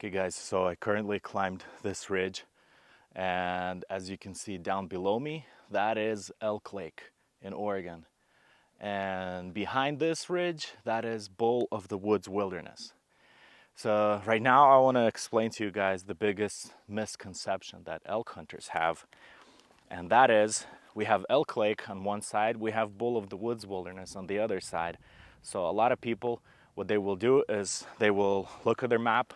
Okay guys, so I currently climbed this ridge, and as you can see down below me, that is Elk Lake in Oregon. And behind this ridge, that is Bull of the Woods Wilderness. So right now I want to explain to you guys the biggest misconception that elk hunters have. And that is, we have Elk Lake on one side, we have Bull of the Woods Wilderness on the other side. So a lot of people, what they will do is they will look at their map,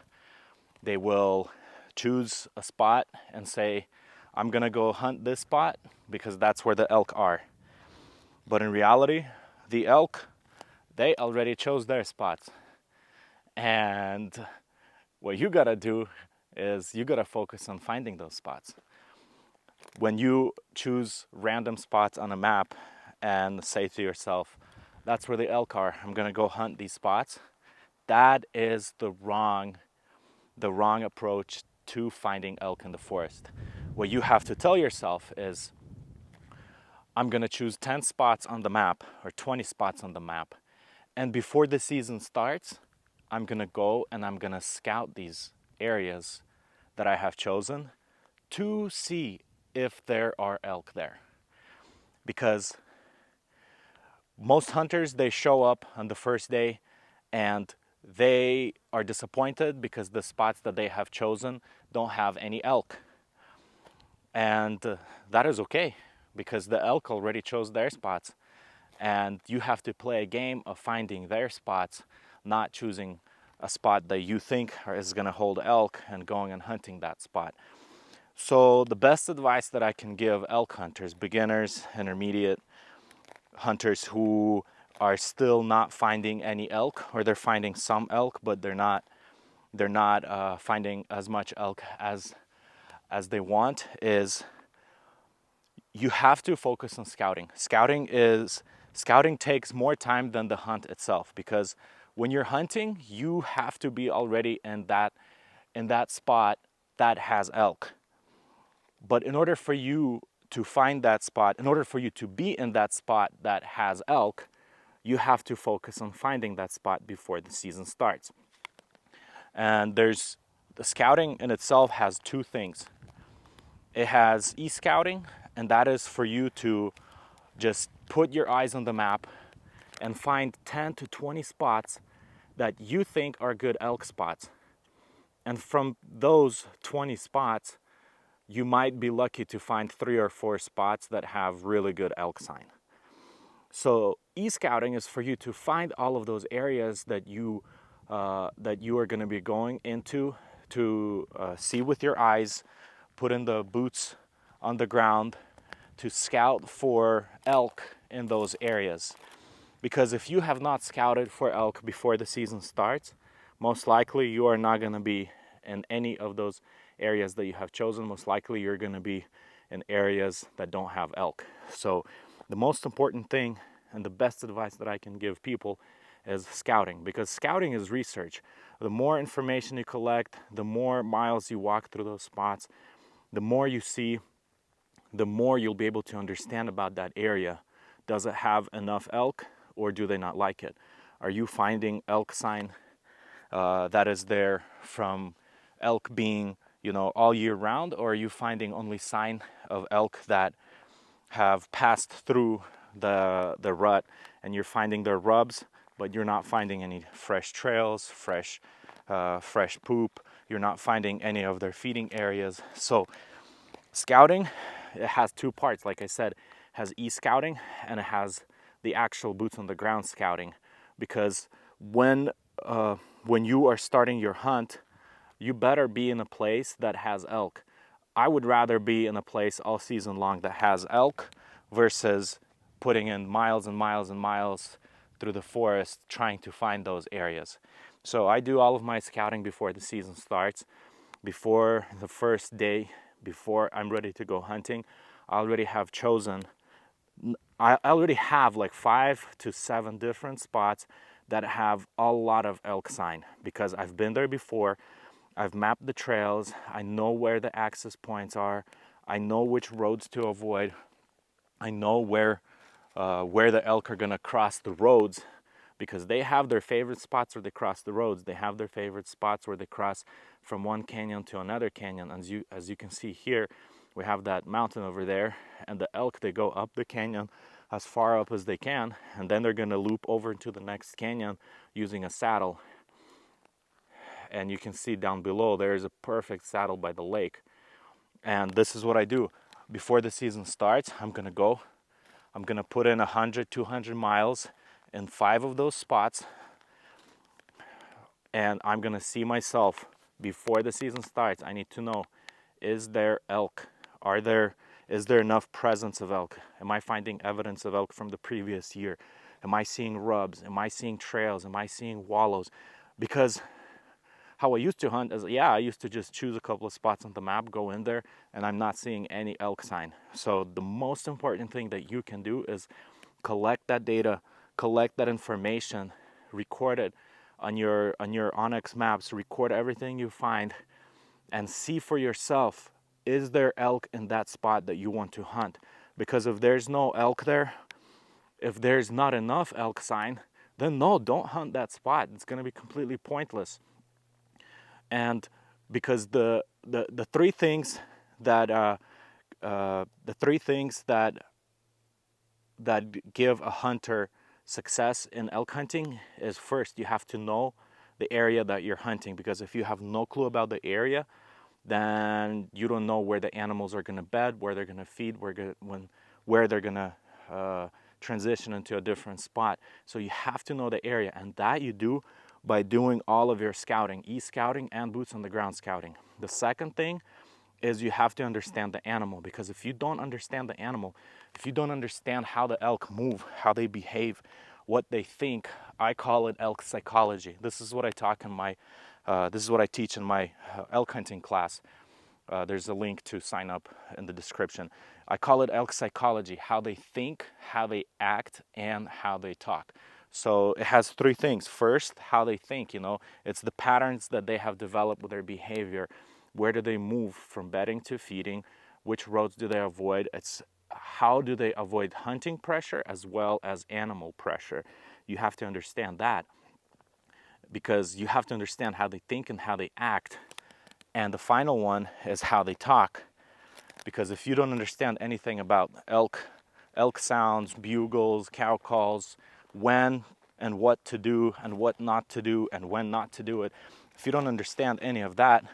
they will choose a spot and say, I'm gonna go hunt this spot because that's where the elk are. But in reality, the elk, they already chose their spots. And what you gotta do is you gotta focus on finding those spots. When you choose random spots on a map and say to yourself, that's where the elk are, I'm gonna go hunt these spots, that is the wrong approach to finding elk in the forest. What you have to tell yourself is, I'm gonna choose 10 spots on the map or 20 spots on the map, and before the season starts, I'm gonna go and I'm gonna scout these areas that I have chosen to see if there are elk there. Because most hunters, they show up on the first day and they are disappointed because the spots that they have chosen don't have any elk. And that is okay, because the elk already chose their spots. And you have to play a game of finding their spots, not choosing a spot that you think is gonna hold elk and going and hunting that spot. So the best advice that I can give elk hunters, beginners, intermediate hunters who are still not finding any elk, or they're finding some elk but they're not finding as much elk as they want, is you have to focus on scouting. Scouting takes more time than the hunt itself, because when you're hunting, you have to be already in that spot that has elk. But in order for you to find that spot, in order for you to be in that spot that has elk, you have to focus on finding that spot before the season starts. And the scouting in itself has two things. It has e-scouting, and that is for you to just put your eyes on the map and find 10 to 20 spots that you think are good elk spots. And from those 20 spots, you might be lucky to find 3 or 4 spots that have really good elk sign. So e-scouting is for you to find all of those areas that you are going to be going into to see with your eyes, put in the boots on the ground to scout for elk in those areas. Because if you have not scouted for elk before the season starts, most likely you are not going to be in any of those areas that you have chosen. Most likely you're going to be in areas that don't have elk. So the most important thing and the best advice that I can give people is scouting, because scouting is research. The more information you collect, the more miles you walk through those spots, the more you see, the more you'll be able to understand about that area. Does it have enough elk, or do they not like it? Are you finding elk sign that is there from elk being, all year round, or are you finding only sign of elk that have passed through the rut, and you're finding their rubs, but you're not finding any fresh trails, fresh poop. You're not finding any of their feeding areas. So scouting, it has two parts. Like I said, it has e-scouting and it has the actual boots on the ground scouting. Because when you are starting your hunt, you better be in a place that has elk. I would rather be in a place all season long that has elk versus putting in miles and miles and miles through the forest trying to find those areas. So I do all of my scouting before the season starts, before the first day, before I'm ready to go hunting. I already have like 5 to 7 different spots that have a lot of elk sign, because I've been there before. I've mapped the trails. I know where the access points are. I know which roads to avoid. I know where the elk are gonna cross the roads because they have their favorite spots where they cross the roads. They have their favorite spots where they cross from one canyon to another canyon. As you can see here, we have that mountain over there, and the elk, they go up the canyon as far up as they can, and then they're going to loop over into the next canyon using a saddle. And you can see down below there's a perfect saddle by the lake. And this is what I do before the season starts. I'm gonna put in 100, 200 miles in 5 of those spots, and I'm gonna see myself before the season starts. I need to know, is there elk? Is there enough presence of elk? Am I finding evidence of elk from the previous year? Am I seeing rubs? Am I seeing trails? Am I seeing wallows? Because how I used to hunt is, yeah, I used to just choose a couple of spots on the map, go in there, and I'm not seeing any elk sign. So the most important thing that you can do is collect that data, collect that information, record it on your Onyx maps, record everything you find, and see for yourself, is there elk in that spot that you want to hunt? Because if there's no elk there, if there's not enough elk sign, then no, don't hunt that spot. It's going to be completely pointless. And because the three things that give a hunter success in elk hunting is, first, you have to know the area that you're hunting, because if you have no clue about the area, then you don't know where the animals are going to bed, where they're going to feed, where they're going to transition into a different spot. So you have to know the area, and that you do by doing all of your scouting, e-scouting and boots on the ground scouting. The second thing is you have to understand the animal, because if you don't understand the animal, if you don't understand how the elk move, how they behave, what they think, I call it elk psychology. This is what I teach in my elk hunting class. There's a link to sign up in the description. I call it elk psychology, how they think, how they act, and how they talk. So it has 3 things. First, how they think, it's the patterns that they have developed with their behavior. Where do they move from bedding to feeding? Which roads do they avoid? It's how do they avoid hunting pressure as well as animal pressure. You have to understand that, because you have to understand how they think and how they act. And the final one is how they talk, because if you don't understand anything about elk sounds, bugles, cow calls, when and what to do and what not to do and when not to do it, if you don't understand any of that,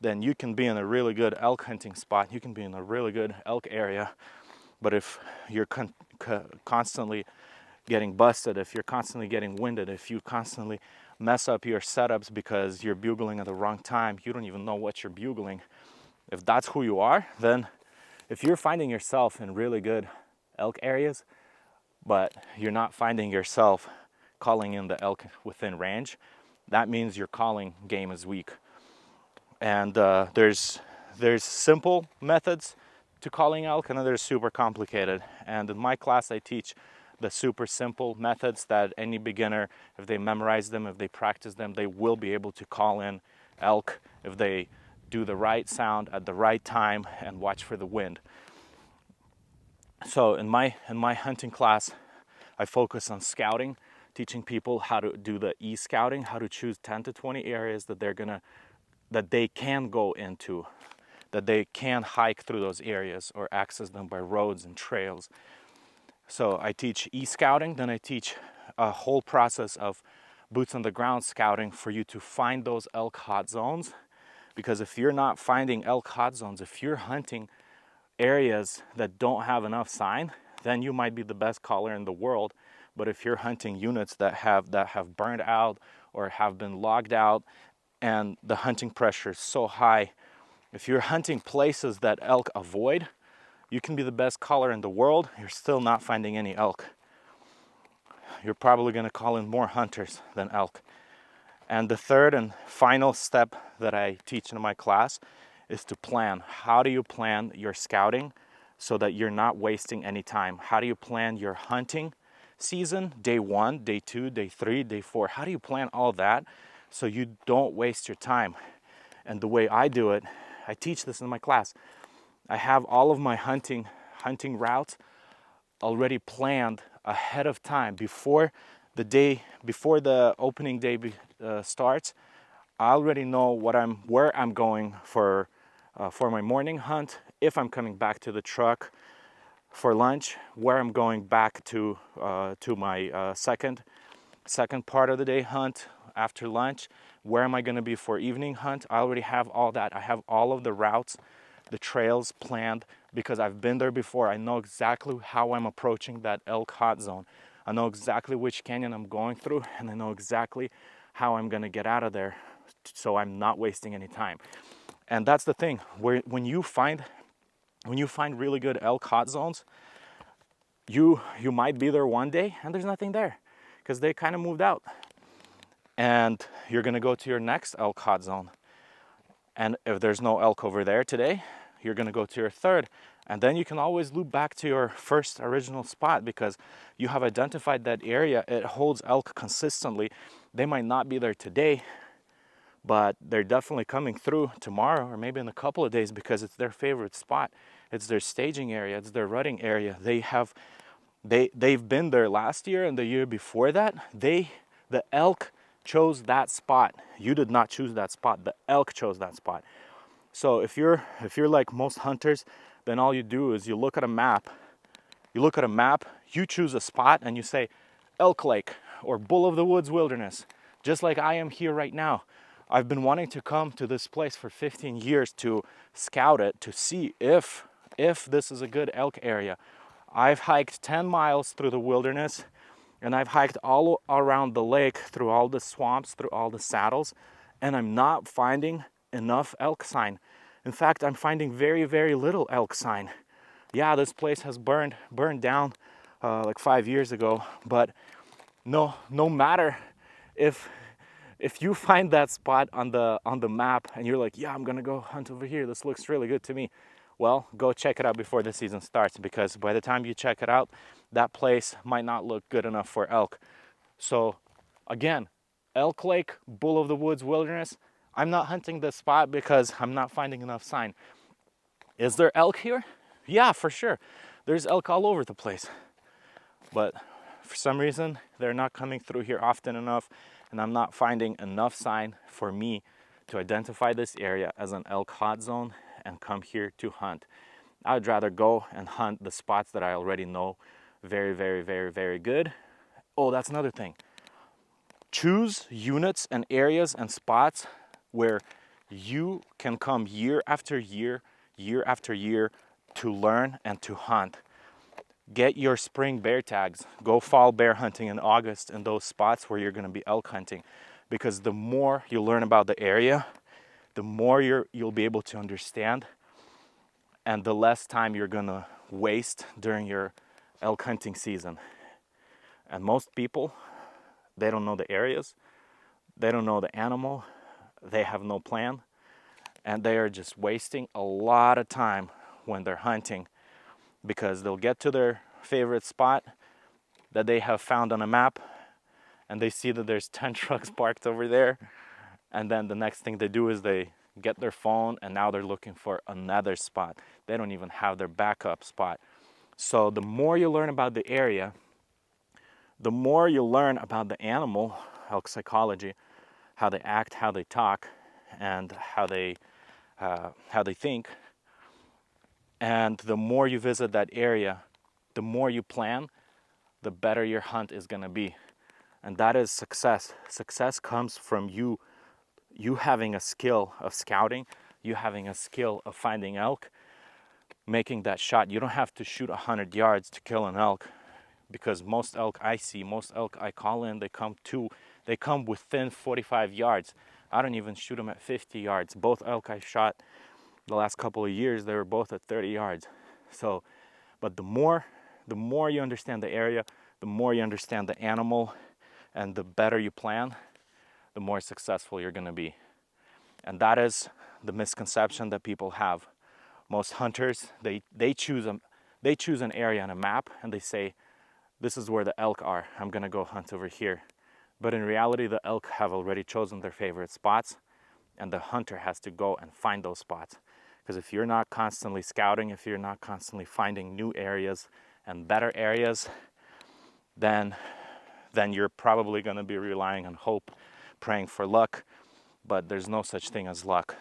then you can be in a really good elk hunting spot, you can be in a really good elk area, but if you're constantly getting busted, if you're constantly getting winded, if you constantly mess up your setups because you're bugling at the wrong time, you don't even know what you're bugling, if that's who you are, then if you're finding yourself in really good elk areas, but you're not finding yourself calling in the elk within range, that means your calling game is weak. And there's simple methods to calling elk, and then there's super complicated. And in my class, I teach the super simple methods that any beginner, if they memorize them, if they practice them, they will be able to call in elk if they do the right sound at the right time and watch for the wind. So in my hunting class, I focus on scouting, teaching people how to do the e-scouting, how to choose 10 to 20 areas that they can go into, that they can hike through those areas or access them by roads and trails. So I teach e-scouting, then I teach a whole process of boots on the ground scouting for you to find those elk hot zones. Because if you're not finding elk hot zones, if you're hunting areas that don't have enough sign, then you might be the best caller in the world. But if you're hunting units that have burned out or have been logged out and the hunting pressure is so high, if you're hunting places that elk avoid, you can be the best caller in the world, you're still not finding any elk. You're probably going to call in more hunters than elk. And the third and final step that I teach in my class is to plan. How do you plan your scouting so that you're not wasting any time? How do you plan your hunting season, day 1, day 2, day 3, day 4? How do you plan all that so you don't waste your time? And the way I do it, I teach this in my class. I have all of my hunting routes already planned ahead of time before the day before the opening day starts, I already know where I'm going for my morning hunt, if I'm coming back to the truck for lunch, where I'm going back to my second part of the day hunt after lunch, where am I going to be for evening hunt. I already have all that. I have all of the routes, the trails planned, because I've been there before. I know exactly how I'm approaching that Elk Hot Zone. I know exactly which canyon I'm going through, and I know exactly how I'm going to get out of there, so I'm not wasting any time. And that's the thing, when you find really good elk hot zones, you might be there one day and there's nothing there because they kind of moved out. And you're going to go to your next elk hot zone. And if there's no elk over there today, you're going to go to your third. And then you can always loop back to your first original spot because you have identified that area. It holds elk consistently. They might not be there today, but they're definitely coming through tomorrow or maybe in a couple of days because it's their favorite spot. It's their staging area. It's their rutting area. They've been there last year and the year before that. The elk chose that spot. You did not choose that spot. The elk chose that spot. So if you're like most hunters, then all you do is you look at a map. You choose a spot and you say Elk Lake or Bull of the Woods Wilderness, just like I am here right now. I've been wanting to come to this place for 15 years to scout it, to see if this is a good elk area. I've hiked 10 miles through the wilderness, and I've hiked all around the lake, through all the swamps, through all the saddles, and I'm not finding enough elk sign. In fact, I'm finding very, very little elk sign. Yeah, this place has burned down like 5 years ago, but no matter if you find that spot on the map and you're like, yeah, I'm gonna go hunt over here, this looks really good to me, well, go check it out before the season starts, because by the time you check it out, that place might not look good enough for elk. So again, Elk Lake, Bull of the Woods Wilderness, I'm not hunting this spot because I'm not finding enough sign. Is there elk here? Yeah, for sure. There's elk all over the place. But for some reason, they're not coming through here often enough, and I'm not finding enough sign for me to identify this area as an elk hot zone and come here to hunt. I'd rather go and hunt the spots that I already know very, very, very, very good. Oh, that's another thing. Choose units and areas and spots where you can come year after year, year after year to learn and to hunt. Get your spring bear tags. Go fall bear hunting in August in those spots where you're going to be elk hunting, because the more you learn about the area, the more you'll be able to understand, and the less time you're going to waste during your elk hunting season. And most people, they don't know the areas, they don't know the animal, they have no plan, and they are just wasting a lot of time when they're hunting, because they'll get to their favorite spot that they have found on a map and they see that there's 10 trucks parked over there, and then the next thing they do is they get their phone and now they're looking for another spot. They don't even have their backup spot. So the more you learn about the area, the more you learn about the animal, elk psychology, how they act, how they talk, and how they think. And the more you visit that area, the more you plan, the better your hunt is going to be. And that is success. Success comes from you having a skill of scouting, you having a skill of finding elk, making that shot. You don't have to shoot 100 yards to kill an elk, because most elk I see, most elk I call in, they come within 45 yards. I don't even shoot them at 50 yards. Both elk I shot the last couple of years, they were both at 30 yards. So, but the more you understand the area, the more you understand the animal, and the better you plan, the more successful you're going to be. And that is the misconception that people have. Most hunters, they choose an area on a map and they say, this is where the elk are, I'm going to go hunt over here. But in reality, the elk have already chosen their favorite spots, and the hunter has to go and find those spots. Because if you're not constantly scouting, if you're not constantly finding new areas and better areas, then then you're probably going to be relying on hope, praying for luck, but there's no such thing as luck.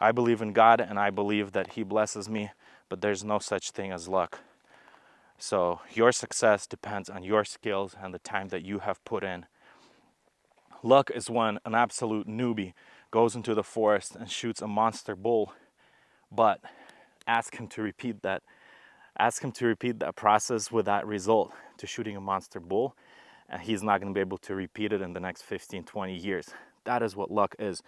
I believe in God and I believe that He blesses me, but there's no such thing as luck. So your success depends on your skills and the time that you have put in. Luck is when an absolute newbie goes into the forest and shoots a monster bull, but ask him to repeat that. Ask him to repeat that process with that result to shooting a monster bull, and he's not going to be able to repeat it in the next 15, 20 years. That is what luck is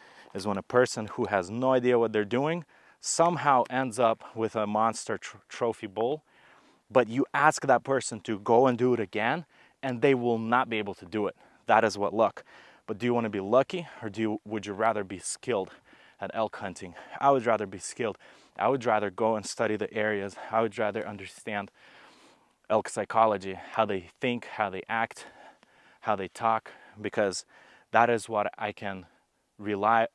when a person who has no idea what they're doing somehow ends up with a monster trophy bull, but you ask that person to go and do it again, and they will not be able to do it. That is what luck. But do you want to be lucky, or would you rather be skilled at elk hunting? I would rather be skilled. I would rather go and study the areas. I would rather understand elk psychology, how they think, how they act, how they talk, because that is what I can rely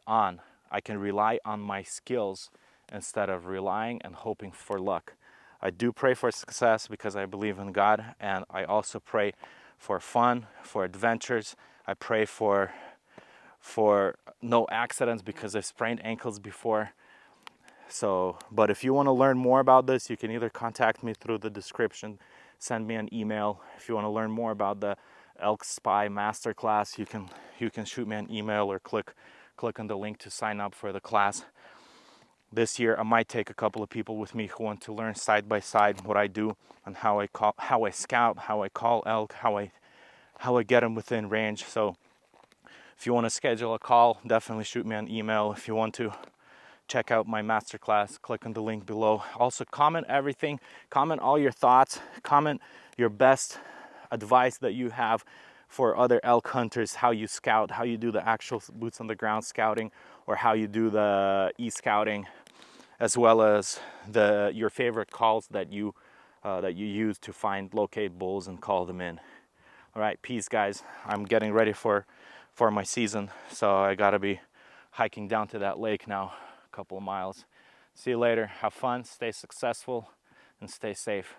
on. I can rely on my skills instead of relying and hoping for luck. I do pray for success because I believe in God, and I also pray for fun, for adventures. I pray for no accidents because I've sprained ankles before. So, but if you want to learn more about this, you can either contact me through the description, send me an email. If you want to learn more about the ElkSpy Master Class, you can shoot me an email or click on the link to sign up for the class. This year, I might take a couple of people with me who want to learn side by side what I do and how I scout, how I call elk, how I get them within range. So, if you want to schedule a call, definitely shoot me an email. If you want to check out my masterclass, click on the link below. Also, comment everything. Comment all your thoughts. Comment your best advice that you have for other elk hunters, how you scout, how you do the actual boots on the ground scouting, or how you do the e-scouting, as well as your favorite calls that you use to locate bulls and call them in. All right, peace, guys. I'm getting ready for my season, so I gotta be hiking down to that lake now, a couple of miles. See you later. Have fun, stay successful, and stay safe.